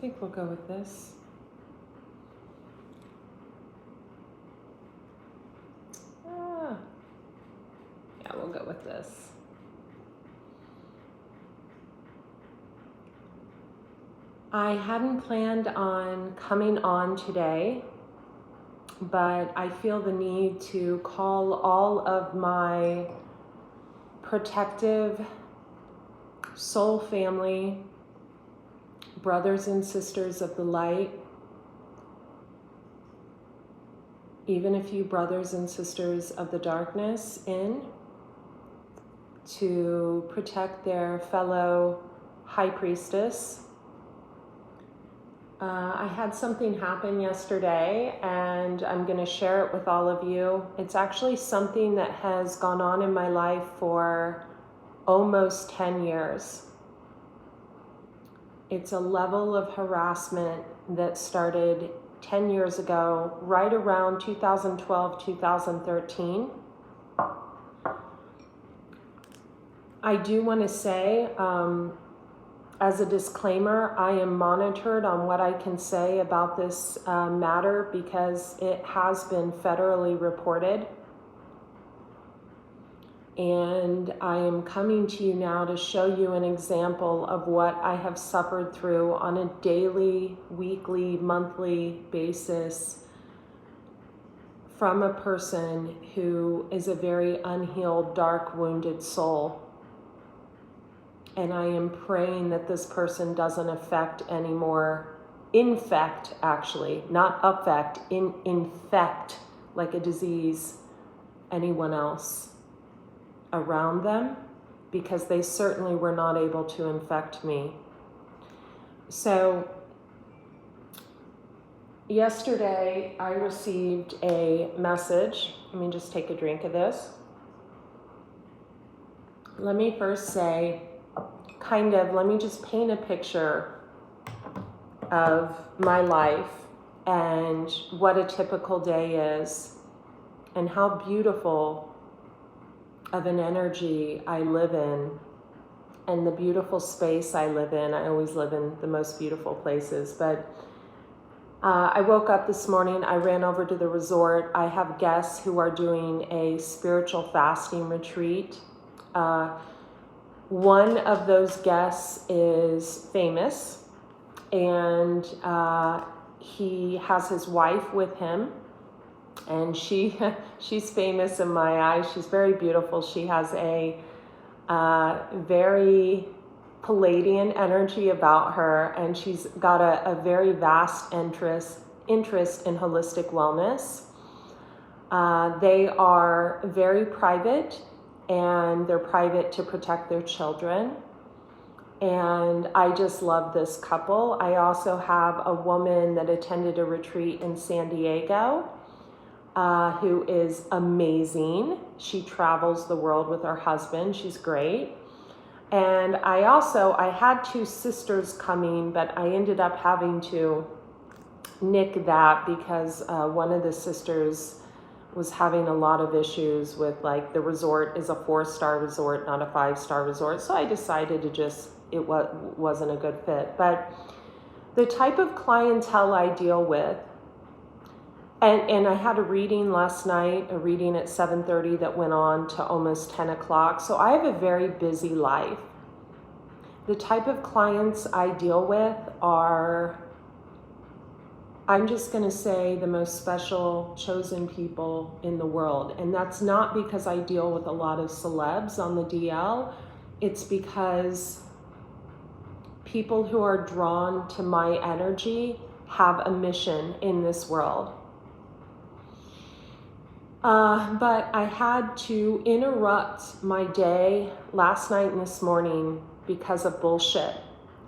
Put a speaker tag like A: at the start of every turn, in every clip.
A: think we'll go with this. Yeah, we'll go with this. I hadn't planned on coming on today, but I feel the need to call all of my protective soul family, brothers and sisters of the light, even a few brothers and sisters of the darkness in, to protect their fellow high priestess. I had something happen yesterday, and I'm going to share it with all of you. It's actually something that has gone on in my life for almost 10 years. It's a level of harassment that started 10 years ago, right around 2012, 2013. I do want to say, as a disclaimer, I am monitored on what I can say about this matter because it has been federally reported. And I am coming to you now to show you an example of what I have suffered through on a daily, weekly, monthly basis from a person who is a very unhealed, dark, wounded soul. And I am praying that this person doesn't infect, actually, not affect, infect like a disease, anyone else around them, because they certainly were not able to infect me. So yesterday I received a message. Let me just take a drink of this. Let me first say, let me just paint a picture of my life and what a typical day is and how beautiful of an energy I live in and the beautiful space I live in. I always live in the most beautiful places, but I woke up this morning, I ran over to the resort. I have guests who are doing a spiritual fasting retreat. One of those guests is famous, and he has his wife with him, and she's famous in my eyes. She's very beautiful. She has a very Palladian energy about her, and she's got a very vast interest in holistic wellness. They are very private, and they're private to protect their children. And I just love this couple. I also have a woman that attended a retreat in San Diego, who is amazing. She travels the world with her husband. She's great. And I had two sisters coming, but I ended up having to nick that because one of the sisters was having a lot of issues with, like, the resort is a 4-star resort, not a 5-star resort. So I decided it wasn't a good fit. But the type of clientele I deal with, and I had a reading last night, a reading at 7:30 that went on to almost 10 o'clock. So I have a very busy life. The type of clients I deal with are, I'm just going to say, the most special, chosen people in the world. And that's not because I deal with a lot of celebs on the DL. It's because people who are drawn to my energy have a mission in this world. But I had to interrupt my day last night and this morning because of bullshit,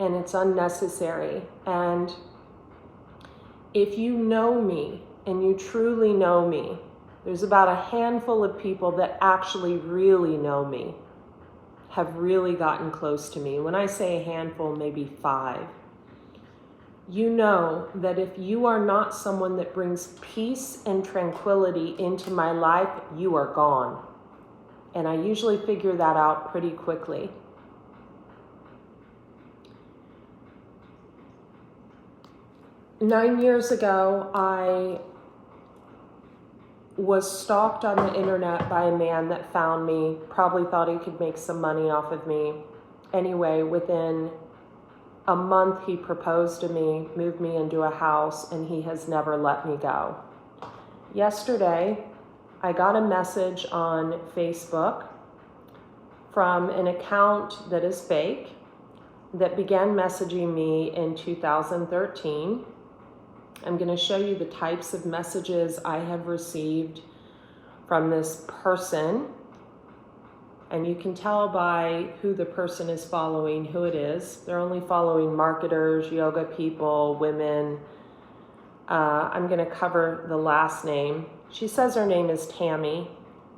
A: and it's unnecessary. And if you know me, and you truly know me, there's about a handful of people that actually really know me, have really gotten close to me. When I say a handful, maybe 5. You know that if you are not someone that brings peace and tranquility into my life, you are gone. And I usually figure that out pretty quickly. 9 years ago, I was stalked on the internet by a man that found me, probably thought he could make some money off of me. Anyway, within a month, he proposed to me, moved me into a house, and he has never let me go. Yesterday, I got a message on Facebook from an account that is fake that began messaging me in 2013. I'm going to show you the types of messages I have received from this person. And you can tell by who the person is following, who it is. They're only following marketers, yoga people, women. I'm going to cover the last name. She says her name is Tammy.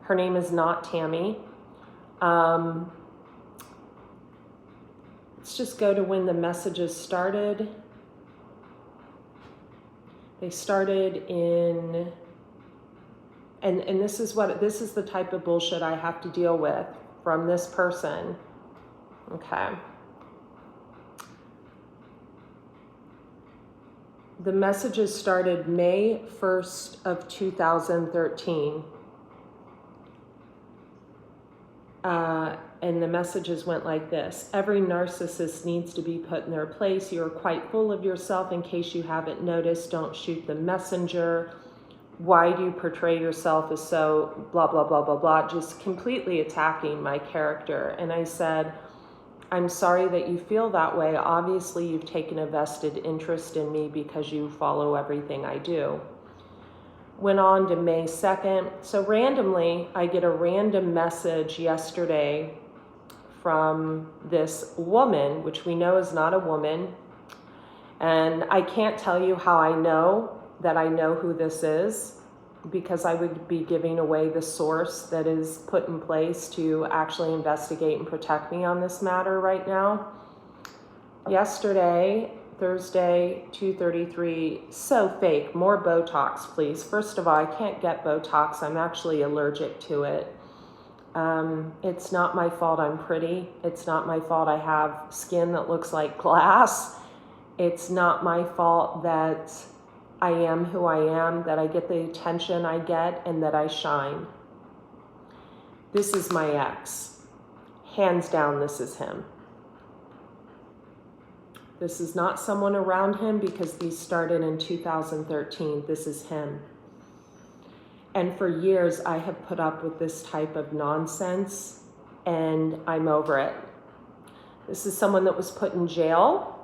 A: Her name is not Tammy. Let's just go to when the messages started. They started in, and this is the type of bullshit I have to deal with from this person. Okay. The messages started May 1st of 2013. And the messages went like this. Every narcissist needs to be put in their place. You're quite full of yourself. In case you haven't noticed, don't shoot the messenger. Why do you portray yourself as so blah, blah, blah, blah, blah, just completely attacking my character. And I said, I'm sorry that you feel that way. Obviously, you've taken a vested interest in me because you follow everything I do. Went on to May 2nd. So randomly, I get a random message yesterday from this woman, which we know is not a woman. And I can't tell you how I know that I know who this is, because I would be giving away the source that is put in place to actually investigate and protect me on this matter right now. Yesterday, Thursday, 2:33, so fake, more Botox, please. First of all, I can't get Botox. I'm actually allergic to it. It's not my fault I'm pretty. It's not my fault I have skin that looks like glass. It's not my fault that I am who I am, that I get the attention I get, and that I shine. This is my ex. Hands down, this is him. This is not someone around him, because these started in 2013. This is him. And for years, I have put up with this type of nonsense, and I'm over it. This is someone that was put in jail.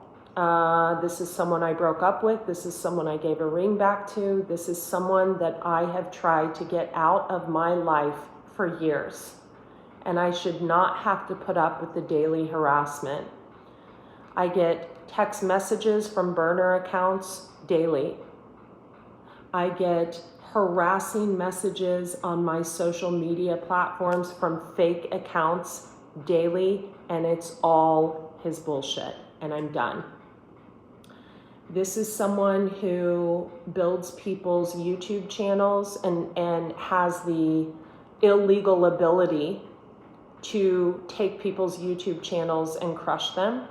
A: This is someone I broke up with. This is someone I gave a ring back to. This is someone that I have tried to get out of my life for years. And I should not have to put up with the daily harassment. I get text messages from burner accounts daily. I get harassing messages on my social media platforms from fake accounts daily, and it's all his bullshit, and I'm done. This is someone who builds people's YouTube channels and has the illegal ability to take people's YouTube channels and crush them.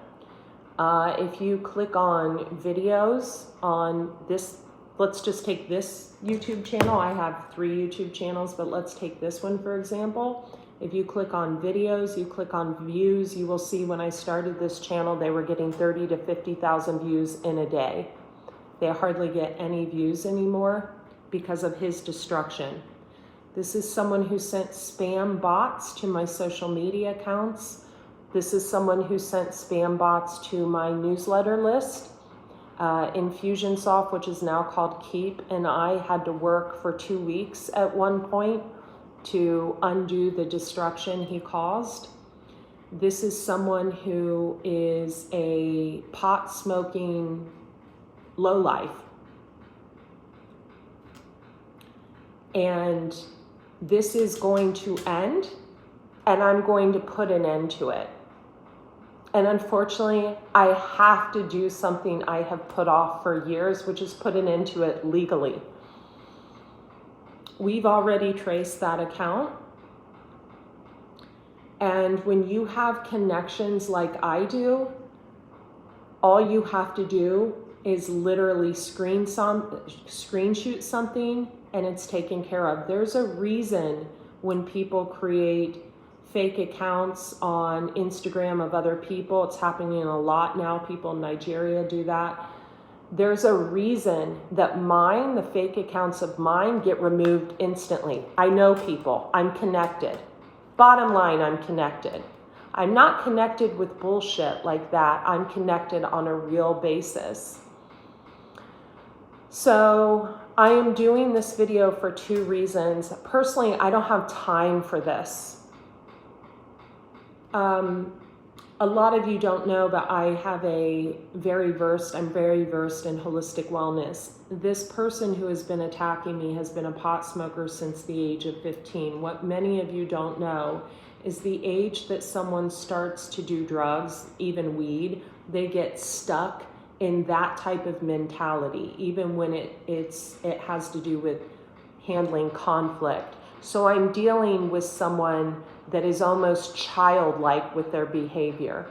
A: If you click on videos on this, let's just take this YouTube channel. I have 3 YouTube channels, but let's take this one, for example. If you click on videos, you click on views, you will see when I started this channel, they were getting 30 to 50,000 views in a day. They hardly get any views anymore because of his destruction. This is someone who sent spam bots to my social media accounts. This is someone who sent spam bots to my newsletter list. Infusionsoft, which is now called Keep, and I had to work for 2 weeks at one point to undo the destruction he caused. This is someone who is a pot-smoking lowlife. And this is going to end, and I'm going to put an end to it. And unfortunately, I have to do something I have put off for years, which is put an end to it legally. We've already traced that account. And when you have connections like I do, all you have to do is literally screenshot something and it's taken care of. There's a reason when people create fake accounts on Instagram of other people. It's happening a lot now. People in Nigeria do that. There's a reason that the fake accounts of mine get removed instantly. I know people. I'm connected. Bottom line, I'm connected. I'm not connected with bullshit like that. I'm connected on a real basis. So I am doing this video for 2 reasons. Personally, I don't have time for this. A lot of you don't know, but I'm very versed in holistic wellness. This person who has been attacking me has been a pot smoker since the age of 15. What many of you don't know is the age that someone starts to do drugs, even weed, they get stuck in that type of mentality, even when it has to do with handling conflict. So I'm dealing with someone that is almost childlike with their behavior.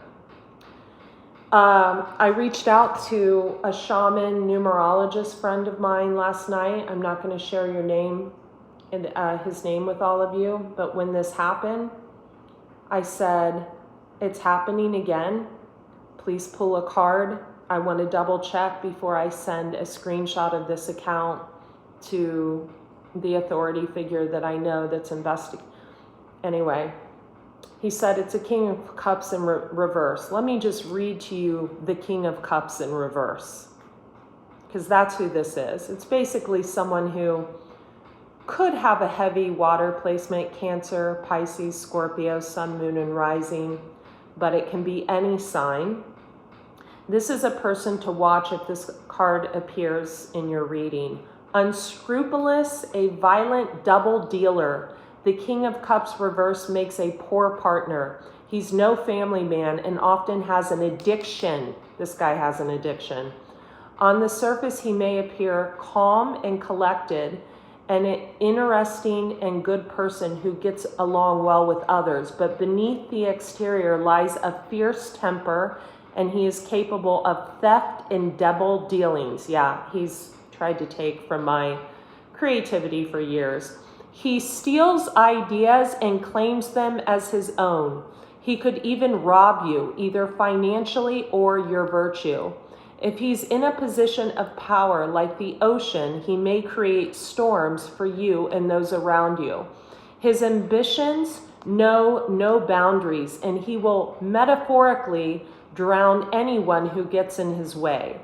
A: I reached out to a shaman numerologist friend of mine last night. I'm not going to share your name and his name with all of you, but when this happened, I said, it's happening again. Please pull a card. I want to double check before I send a screenshot of this account to the authority figure that I know that's investigating. Anyway, he said it's a King of Cups in reverse. Let me just read to you the King of Cups in reverse, because that's who this is. It's basically someone who could have a heavy water placement, Cancer, Pisces, Scorpio, Sun, Moon, and Rising, but it can be any sign. This is a person to watch if this card appears in your reading. Unscrupulous, a violent double dealer. The King of Cups reverse makes a poor partner. He's no family man and often has an addiction. This guy has an addiction. On the surface, he may appear calm and collected, and an interesting and good person who gets along well with others. But beneath the exterior lies a fierce temper, and he is capable of theft and double dealings. Yeah, he's tried to take from my creativity for years. He steals ideas and claims them as his own. He could even rob you, either financially or your virtue. If he's in a position of power like the ocean, he may create storms for you and those around you. His ambitions know no boundaries, and he will metaphorically drown anyone who gets in his way.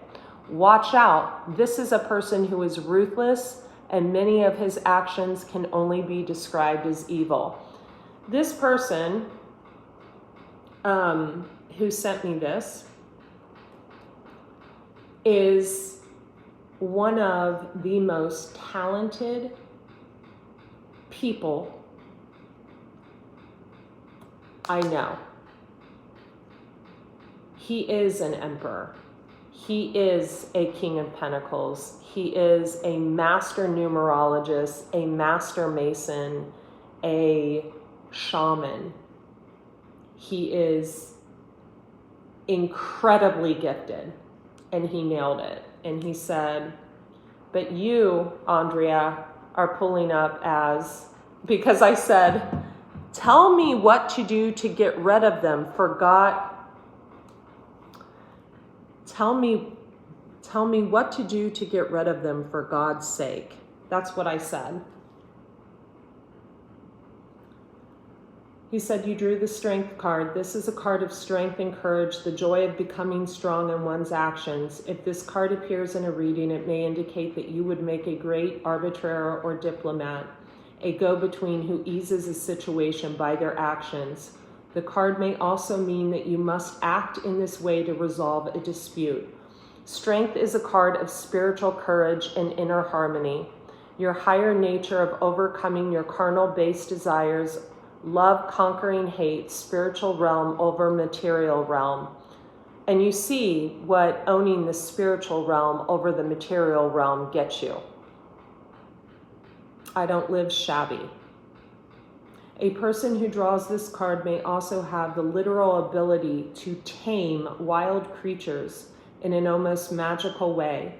A: Watch out. This is a person who is ruthless, and many of his actions can only be described as evil. This person who sent me this is one of the most talented people I know. He is an emperor. He is a King of Pentacles. He is a master numerologist, a master mason, a shaman. He is incredibly gifted, and he nailed it. And he said, but you, Andrea, are pulling up as, because I said, tell me what to do to get rid of them for God. Tell me what to do to get rid of them for God's sake. That's what I said. He said, you drew the Strength card. This is a card of strength and courage, the joy of becoming strong in one's actions. If this card appears in a reading, it may indicate that you would make a great arbitrator or diplomat, a go-between who eases a situation by their actions. The card may also mean that you must act in this way to resolve a dispute. Strength is a card of spiritual courage and inner harmony. Your higher nature of overcoming your carnal-based desires, love conquering hate, spiritual realm over material realm. And you see what owning the spiritual realm over the material realm gets you. I don't live shabby. A person who draws this card may also have the literal ability to tame wild creatures. in an almost magical way.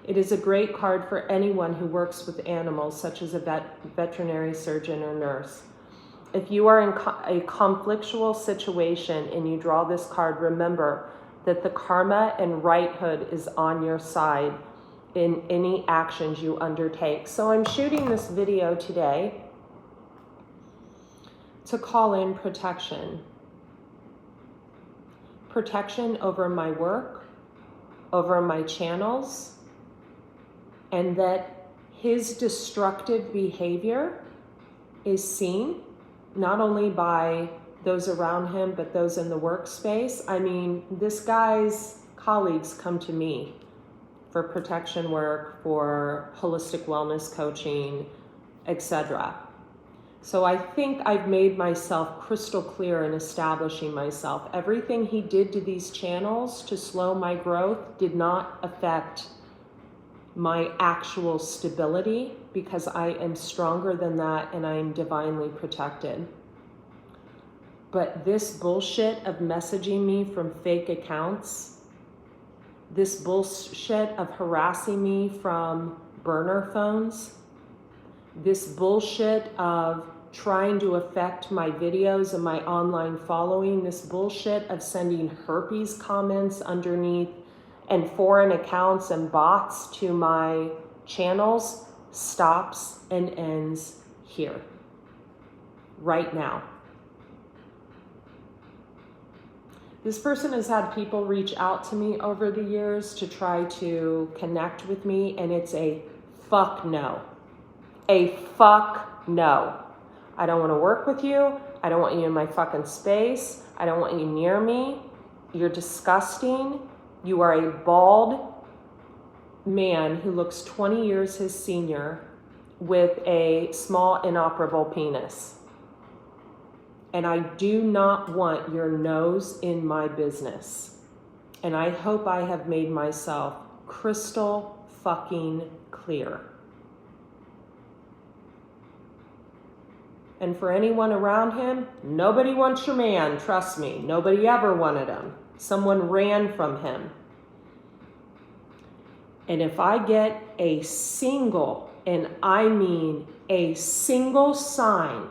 A: It is a great card for anyone who works with animals, such as a veterinary surgeon or nurse. If you are in a conflictual situation and you draw this card, remember that the karma and righthood is on your side in any actions you undertake. So I'm shooting this video today to call in protection. Protection over my work, over my channels, and that his destructive behavior is seen not only by those around him, but those in the workspace. I mean, this guy's colleagues come to me for protection work, for holistic wellness coaching, etc. So I think I've made myself crystal clear in establishing myself. Everything he did to these channels to slow my growth did not affect my actual stability, because I am stronger than that and I am divinely protected. But this bullshit of messaging me from fake accounts, this bullshit of harassing me from burner phones, this bullshit of trying to affect my videos and my online following, this bullshit of sending herpes comments underneath and foreign accounts and bots to my channels stops and ends here, right now. This person has had people reach out to me over the years to try to connect with me, and it's a fuck no. A fuck no. I don't want to work with you. I don't want you in my fucking space. I don't want you near me. You're disgusting. You are a bald man who looks 20 years his senior with a small inoperable penis. And I do not want your nose in my business. And I hope I have made myself crystal fucking clear. And for anyone around him, nobody wants your man, trust me. Nobody ever wanted him. Someone ran from him. And if I get a single, and I mean a single sign,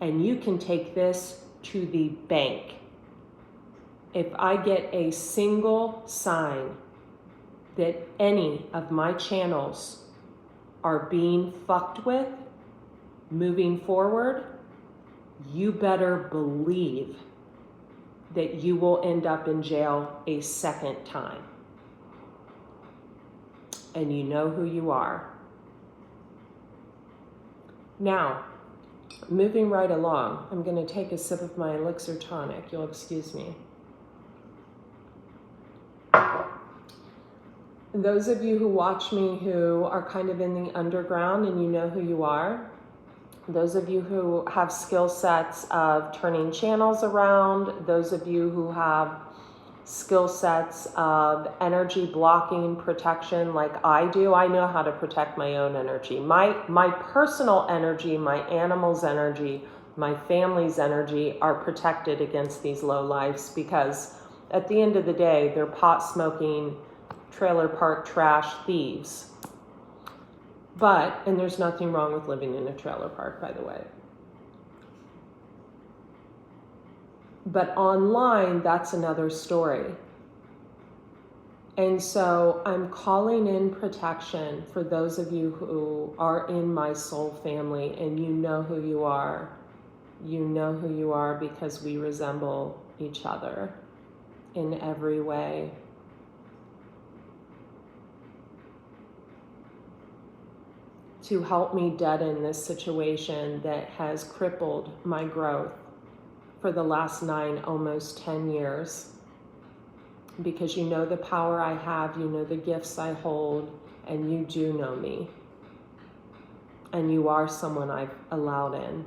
A: and you can take this to the bank, if I get a single sign that any of my channels are being fucked with moving forward, you better believe that you will end up in jail a second time. And you know who you are. Now, moving right along, I'm going to take a sip of my elixir tonic. You'll excuse me. Those of you who watch me who are kind of in the underground and you know who you are, those of you who have skill sets of turning channels around, those of you who have skill sets of energy blocking protection like I do, I know how to protect my own energy. My personal energy, my animal's energy, my family's energy are protected against these low lives, because at the end of the day, they're pot smoking, trailer park trash thieves. And there's nothing wrong with living in a trailer park, by the way. But online, that's another story. And so I'm calling in protection for those of you who are in my soul family, and you know who you are. You know who you are because we resemble each other in every way. To help me deaden this situation that has crippled my growth for the last 9, almost 10 years. Because you know the power I have, you know the gifts I hold, and you do know me. And you are someone I've allowed in.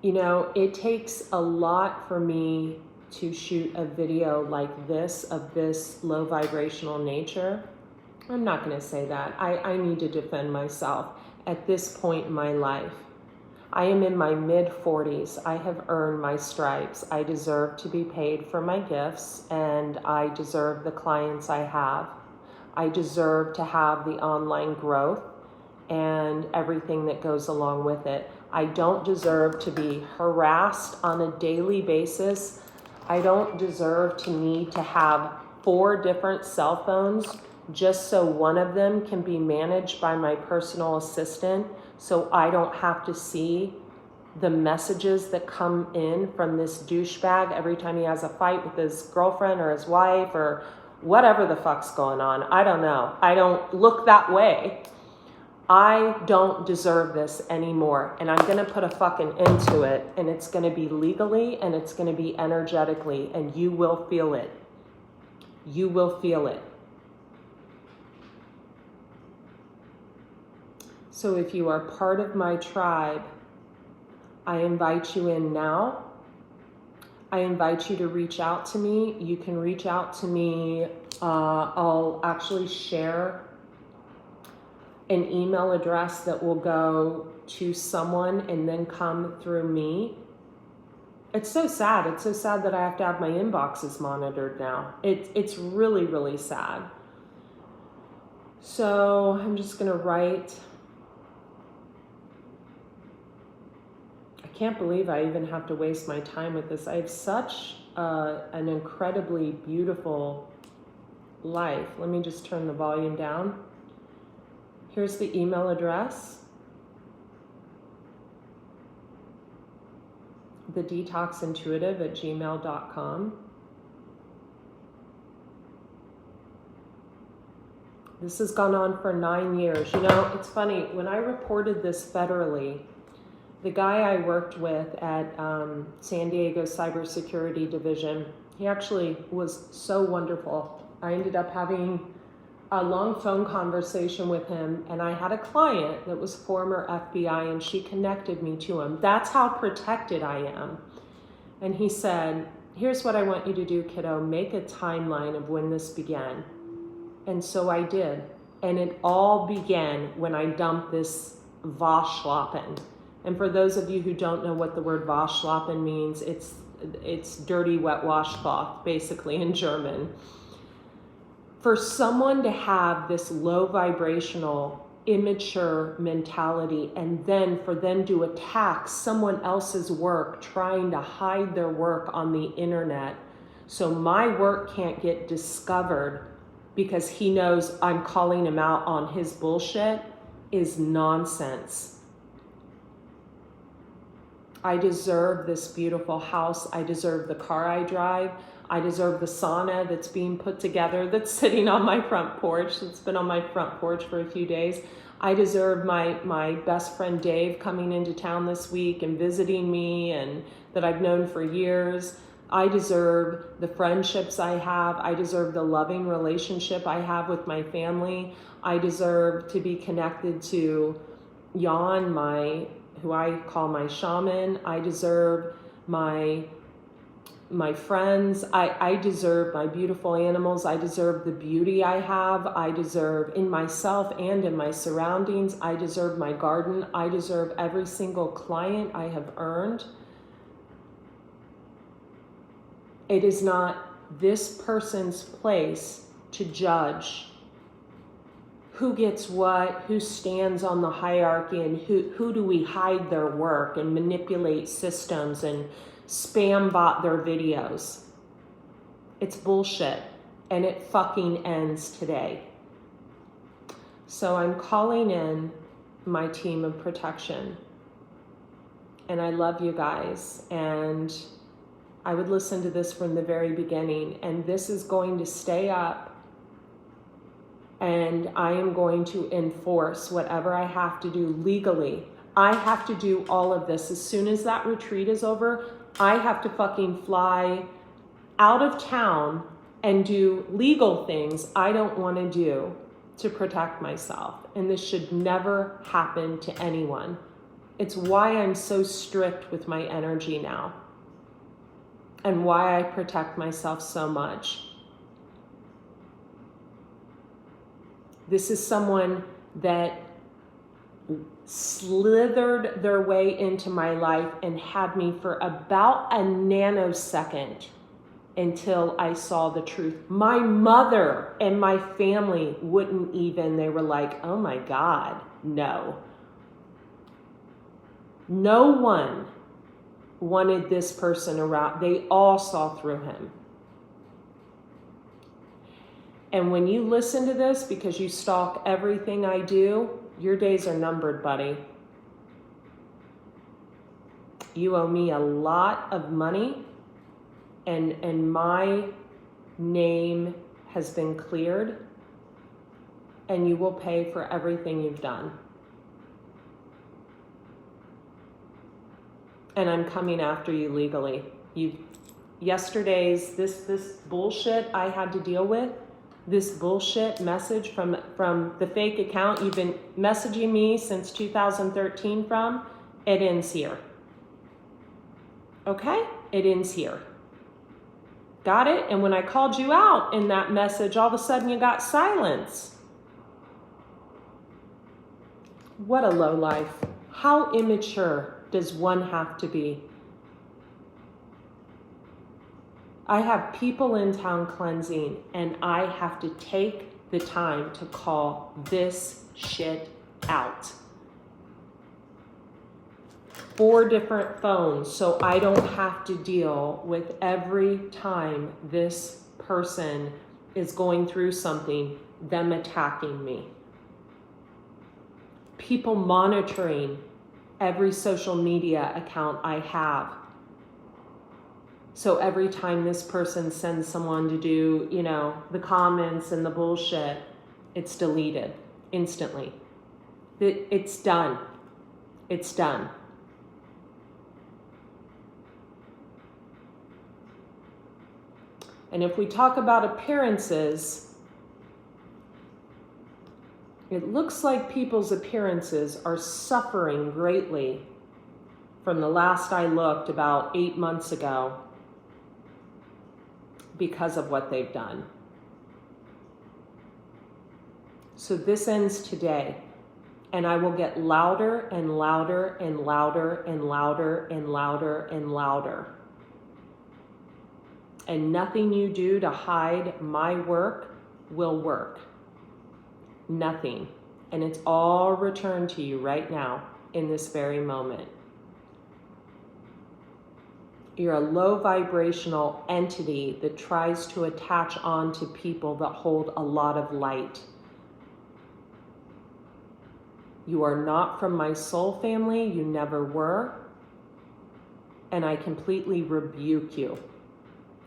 A: You know, it takes a lot for me to shoot a video like this, of this low vibrational nature. I'm not going to say that. I need to defend myself at this point in my life. I am in my mid-40s. I have earned my stripes. I deserve to be paid for my gifts, and I deserve the clients I have. I deserve to have the online growth and everything that goes along with it. I don't deserve to be harassed on a daily basis. I don't deserve to need to have 4 different cell phones just so one of them can be managed by my personal assistant, so I don't have to see the messages that come in from this douchebag every time he has a fight with his girlfriend or his wife or whatever the fuck's going on. I don't know. I don't look that way. I don't deserve this anymore, and I'm going to put a fucking end to it, and it's going to be legally, and it's going to be energetically, and you will feel it. You will feel it. So if you are part of my tribe, I invite you in now. I invite you to reach out to me. You can reach out to me. I'll actually share an email address that will go to someone and then come through me. It's so sad. It's so sad that I have to have my inboxes monitored now. It's really, really sad. So I'm just going to write. I can't believe I even have to waste my time with this. I have such an incredibly beautiful life. Let me just turn the volume down. Here's the email address. thedetoxintuitive@gmail.com. This has gone on for 9 years. You know, it's funny, when I reported this federally, the guy I worked with at San Diego Cybersecurity Division, he actually was so wonderful. I ended up having a long phone conversation with him, and I had a client that was former FBI, and she connected me to him. That's how protected I am. And he said, here's what I want you to do, kiddo. Make a timeline of when this began. And so I did. And it all began when I dumped this Waschlappen. And for those of you who don't know what the word Waschlappen means, it's dirty, wet washcloth, basically, in German. For someone to have this low vibrational, immature mentality, and then for them to attack someone else's work, trying to hide their work on the internet, so my work can't get discovered because he knows I'm calling him out on his bullshit, is nonsense. I deserve this beautiful house. I deserve the car I drive. I deserve the sauna that's being put together, that's sitting on my front porch. It's been on my front porch for a few days. I deserve my best friend Dave coming into town this week and visiting me, and that I've known for years. I deserve the friendships I have. I deserve the loving relationship I have with my family. I deserve to be connected to Jan, who I call my shaman. I deserve my friends. I deserve my beautiful animals. I deserve the beauty I have. I deserve in myself and in my surroundings. I deserve my garden. I deserve every single client I have earned. It is not this person's place to judge who gets what, who stands on the hierarchy, and who do we hide their work and manipulate systems and spam bot their videos. It's bullshit, and it fucking ends today. So I'm calling in my team of protection, and I love you guys, and I would listen to this from the very beginning, and this is going to stay up, and I am going to enforce whatever I have to do legally. I have to do all of this. As soon as that retreat is over, I have to fucking fly out of town and do legal things I don't want to do to protect myself. And this should never happen to anyone. It's why I'm so strict with my energy now, and why I protect myself so much. This is someone that slithered their way into my life and had me for about a nanosecond until I saw the truth. My mother and my family wouldn't even, they were like, oh my God, no. No one wanted this person around. They all saw through him. And when you listen to this, because you stalk everything I do, your days are numbered, buddy. You owe me a lot of money, and my name has been cleared, and you will pay for everything you've done. And I'm coming after you legally. Yesterday's this bullshit I had to deal with, this bullshit message from the fake account you've been messaging me since 2013 from, it ends here. Okay? It ends here. Got it? And when I called you out in that message, all of a sudden you got silence. What a lowlife. How immature does one have to be? I have people in town cleansing, and I have to take the time to call this shit out. 4 different phones, so I don't have to deal with every time this person is going through something, them attacking me. People monitoring every social media account I have. So every time this person sends someone to do, the comments and the bullshit, it's deleted instantly. It's done. It's done. And if we talk about appearances, it looks like people's appearances are suffering greatly from the last I looked about 8 months ago because of what they've done. So this ends today, and I will get louder and louder and louder and louder and louder and louder. And nothing you do to hide my work will work. Nothing. And it's all returned to you right now in this very moment. You're a low vibrational entity that tries to attach on to people that hold a lot of light. You are not from my soul family. You never were. And I completely rebuke you.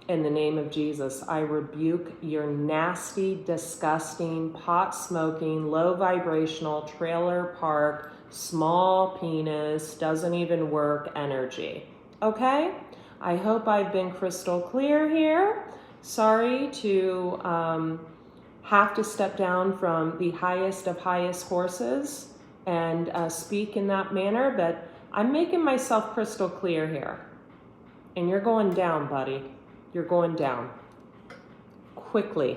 A: In the name of Jesus, I rebuke your nasty, disgusting, pot-smoking, low vibrational, trailer park, small penis, doesn't even work energy. Okay? I hope I've been crystal clear here. Sorry to have to step down from the highest of highest horses and speak in that manner, but I'm making myself crystal clear here. And you're going down, buddy. You're going down quickly.